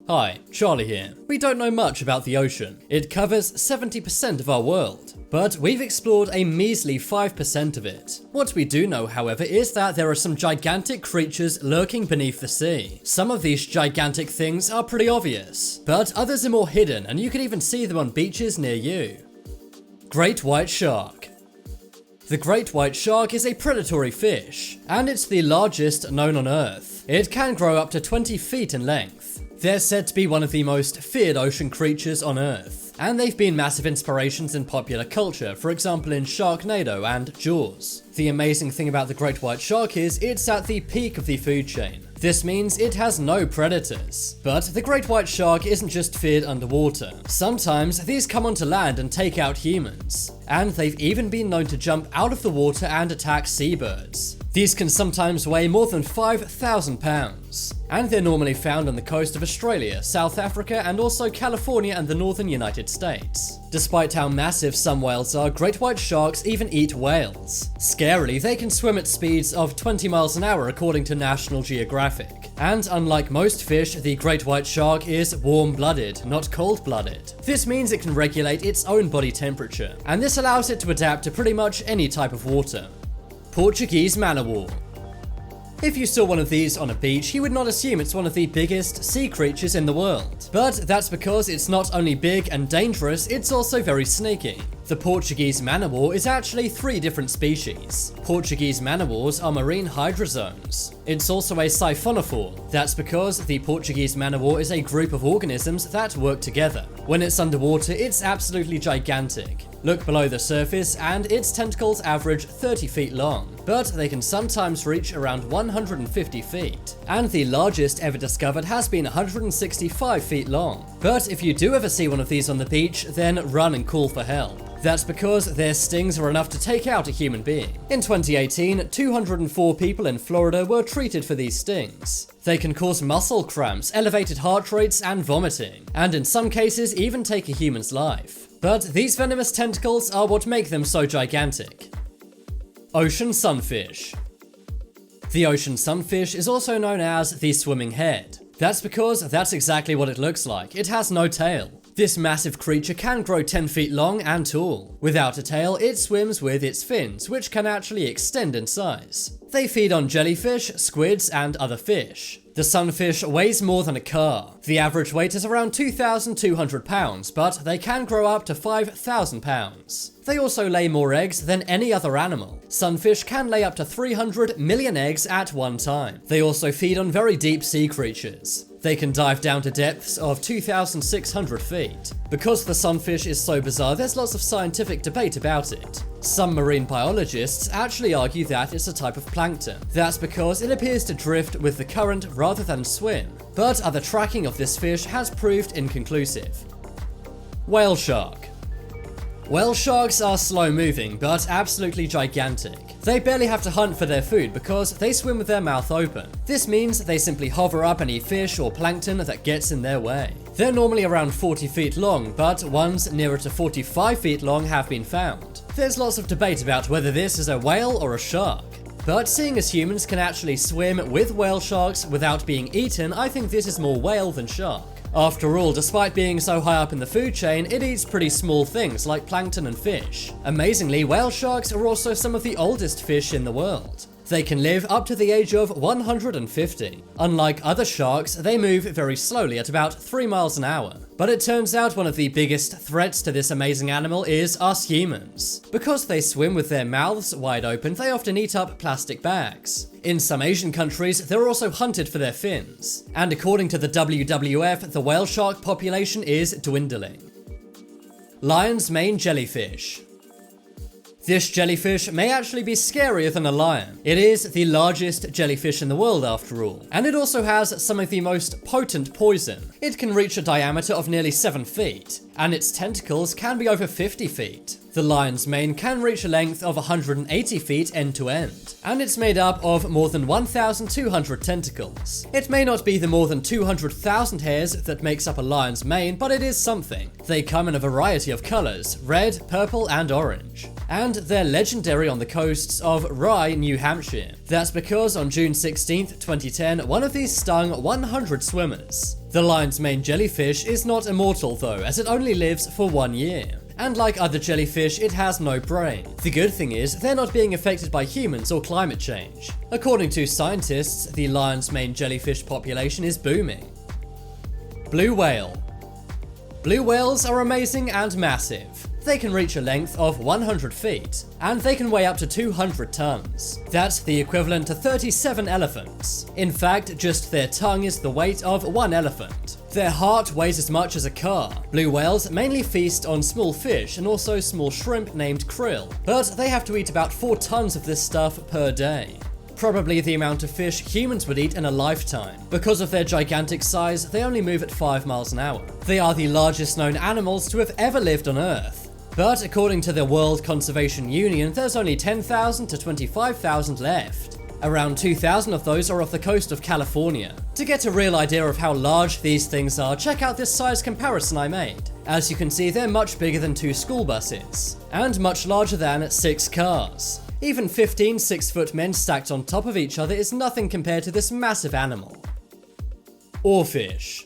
Hi, Charlie here. We don't know much about the ocean. It covers 70% of our world, but we've explored a measly 5% of it. What we do know, however, is that there are some gigantic creatures lurking beneath the sea. Some of these gigantic things are pretty obvious, but others are more hidden, and you can even see them on beaches near you. Great white shark. The great white shark is a predatory fish, and it's the largest known on Earth. It can grow up to 20 feet in length. They're said to be one of the most feared ocean creatures on Earth, and they've been massive inspirations in popular culture, for example in Sharknado and Jaws. The amazing thing about the great white shark is it's at the peak of the food chain. This means it has no predators. But the great white shark isn't just feared underwater. Sometimes these come onto land and take out humans, and they've even been known to jump out of the water and attack seabirds. These can sometimes weigh more than 5,000 pounds, and they're normally found on the coast of Australia, South Africa, and also California and the northern United States. Despite how massive some whales are, great white sharks even eat whales. Scarily, they can swim at speeds of 20 miles an hour according to National Geographic. And unlike most fish, the great white shark is warm-blooded, not cold-blooded. This means it can regulate its own body temperature, and this allows it to adapt to pretty much any type of water. Portuguese man-o-war. If you saw one of these on a beach, you would not assume it's one of the biggest sea creatures in the world. But that's because it's not only big and dangerous, it's also very sneaky. The Portuguese man-o-war is actually 3 different species. Portuguese man-o-wars are marine hydrozoans. It's also a siphonophore. That's because the Portuguese man-o-war is a group of organisms that work together. When it's underwater, it's absolutely gigantic. Look below the surface and its tentacles average 30 feet long, but they can sometimes reach around 150 feet. And the largest ever discovered has been 165 feet long. But if you do ever see one of these on the beach, then run and call for help. That's because their stings are enough to take out a human being. In 2018, 204 people in Florida were treated for these stings. They can cause muscle cramps, elevated heart rates, and vomiting, and in some cases even take a human's life. But these venomous tentacles are what make them so gigantic. Ocean sunfish. The ocean sunfish is also known as the swimming head. That's because that's exactly what it looks like. It has no tail. This massive creature can grow 10 feet long and tall. Without a tail, it swims with its fins, which can actually extend in size. They feed on jellyfish, squids, and other fish. The sunfish weighs more than a car. The average weight is around 2,200 pounds, but they can grow up to 5,000 pounds. They also lay more eggs than any other animal. Sunfish can lay up to 300 million eggs at one time. They also feed on very deep sea creatures. They can dive down to depths of 2,600 feet. Because the sunfish is so bizarre, there's lots of scientific debate about it. Some marine biologists actually argue that it's a type of plankton. That's because it appears to drift with the current rather than swim. But other tracking of this fish has proved inconclusive. Whale shark. Whale sharks are slow-moving, but absolutely gigantic. They barely have to hunt for their food because they swim with their mouth open. This means they simply hover up any fish or plankton that gets in their way. They're normally around 40 feet long, but ones nearer to 45 feet long have been found. There's lots of debate about whether this is a whale or a shark. But seeing as humans can actually swim with whale sharks without being eaten, I think this is more whale than shark. After all, despite being so high up in the food chain, it eats pretty small things like plankton and fish. Amazingly, whale sharks are also some of the oldest fish in the world. They can live up to the age of 150. Unlike other sharks, they move very slowly at about 3 miles an hour. But it turns out one of the biggest threats to this amazing animal is us humans. Because they swim with their mouths wide open, they often eat up plastic bags. In some Asian countries, they're also hunted for their fins. And according to the WWF, the whale shark population is dwindling. Lion's mane jellyfish. This jellyfish may actually be scarier than a lion. It is the largest jellyfish in the world after all, and it also has some of the most potent poison. It can reach a diameter of nearly 7 feet, and its tentacles can be over 50 feet. The lion's mane can reach a length of 180 feet end to end, and it's made up of more than 1,200 tentacles. It may not be the more than 200,000 hairs that makes up a lion's mane, but it is something. They come in a variety of colors: red, purple, and orange. And they're legendary on the coasts of Rye, New Hampshire. That's because on June 16, 2010, one of these stung 100 swimmers. The lion's mane jellyfish is not immortal though, as it only lives for 1 year. And like other jellyfish, it has no brain. The good thing is, they're not being affected by humans or climate change. According to scientists, the lion's mane jellyfish population is booming. Blue whale. Blue whales are amazing and massive. They can reach a length of 100 feet, and they can weigh up to 200 tons. That's the equivalent to 37 elephants. In fact, just their tongue is the weight of 1 elephant. Their heart weighs as much as a car. Blue whales mainly feast on small fish and also small shrimp named krill, but they have to eat about 4 tons of this stuff per day. Probably the amount of fish humans would eat in a lifetime. Because of their gigantic size, they only move at 5 miles an hour. They are the largest known animals to have ever lived on Earth. But according to the World Conservation Union, there's only 10,000 to 25,000 left. Around 2,000 of those are off the coast of California. To get a real idea of how large these things are, check out this size comparison I made. As you can see, they're much bigger than 2 school buses, and much larger than 6 cars. Even 15 6-foot men stacked on top of each other is nothing compared to this massive animal. Oarfish.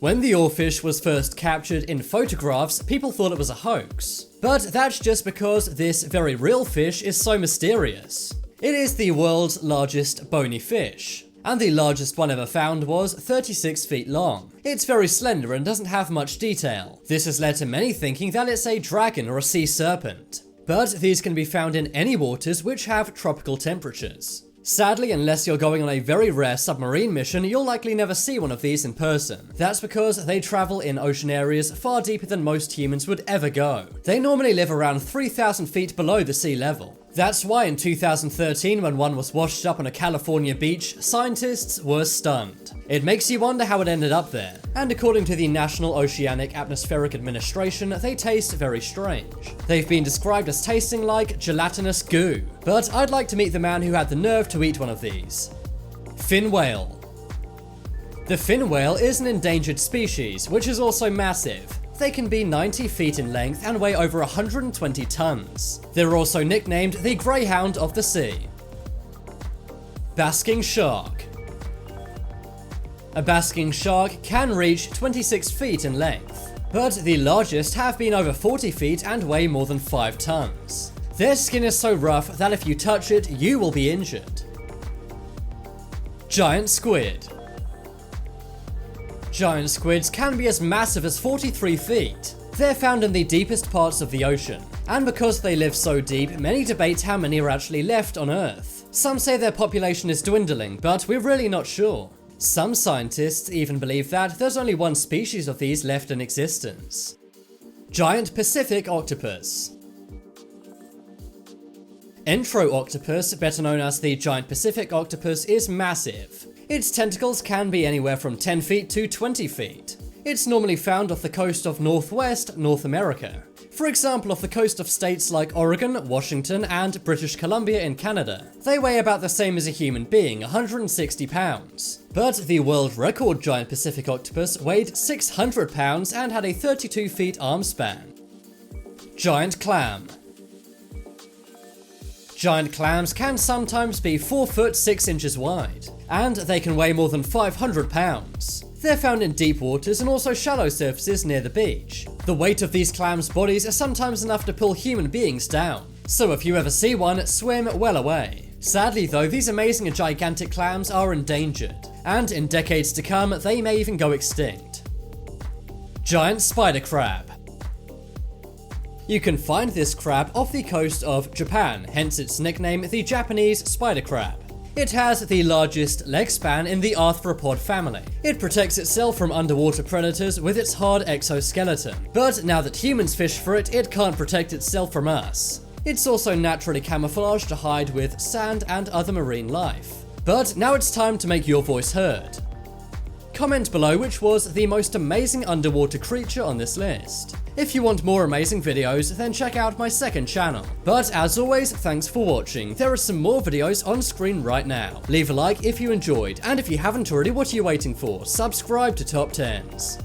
When the oarfish was first captured in photographs, people thought it was a hoax. But that's just because this very real fish is so mysterious. It is the world's largest bony fish, and the largest one ever found was 36 feet long. It's very slender and doesn't have much detail. This has led to many thinking that it's a dragon or a sea serpent. But these can be found in any waters which have tropical temperatures. Sadly, unless you're going on a very rare submarine mission, you'll likely never see one of these in person. That's because they travel in ocean areas far deeper than most humans would ever go. They normally live around 3,000 feet below the sea level. That's why in 2013, when one was washed up on a California beach, scientists were stunned. It makes you wonder how it ended up there. And according to the National Oceanic Atmospheric Administration, they taste very strange. They've been described as tasting like gelatinous goo. But I'd like to meet the man who had the nerve to eat one of these. Fin whale. The fin whale is an endangered species, which is also massive. They can be 90 feet in length and weigh over 120 tons. They're also nicknamed the Greyhound of the Sea. Basking shark. A basking shark can reach 26 feet in length, but the largest have been over 40 feet and weigh more than 5 tons. Their skin is so rough that if you touch it, you will be injured. Giant squid. Giant squids can be as massive as 43 feet. They're found in the deepest parts of the ocean, and because they live so deep, many debate how many are actually left on Earth. Some say their population is dwindling, but we're really not sure. Some scientists even believe that there's only one species of these left in existence. Giant Pacific octopus. Enteroctopus, better known as the giant Pacific octopus, is massive. Its tentacles can be anywhere from 10 feet to 20 feet. It's normally found off the coast of northwest North America. For example, off the coast of states like Oregon, Washington, and British Columbia in Canada. They weigh about the same as a human being, 160 pounds. But the world record giant Pacific octopus weighed 600 pounds and had a 32 feet arm span. Giant clam. Giant clams can sometimes be 4 foot 6 inches wide, and they can weigh more than 500 pounds. They're found in deep waters and also shallow surfaces near the beach. The weight of these clams' bodies is sometimes enough to pull human beings down, so if you ever see one, swim well away. Sadly though, these amazing and gigantic clams are endangered, and in decades to come, they may even go extinct. Giant spider crab. You can find this crab off the coast of Japan, hence its nickname, the Japanese spider crab. It has the largest leg span in the arthropod family. It protects itself from underwater predators with its hard exoskeleton, but now that humans fish for it, it can't protect itself from us. It's also naturally camouflaged to hide with sand and other marine life. But now it's time to make your voice heard. Comment below which was the most amazing underwater creature on this list. If you want more amazing videos, then check out my second channel. But as always, thanks for watching. There are some more videos on screen right now. Leave a like if you enjoyed, and if you haven't already, what are you waiting for? Subscribe to Top 10s.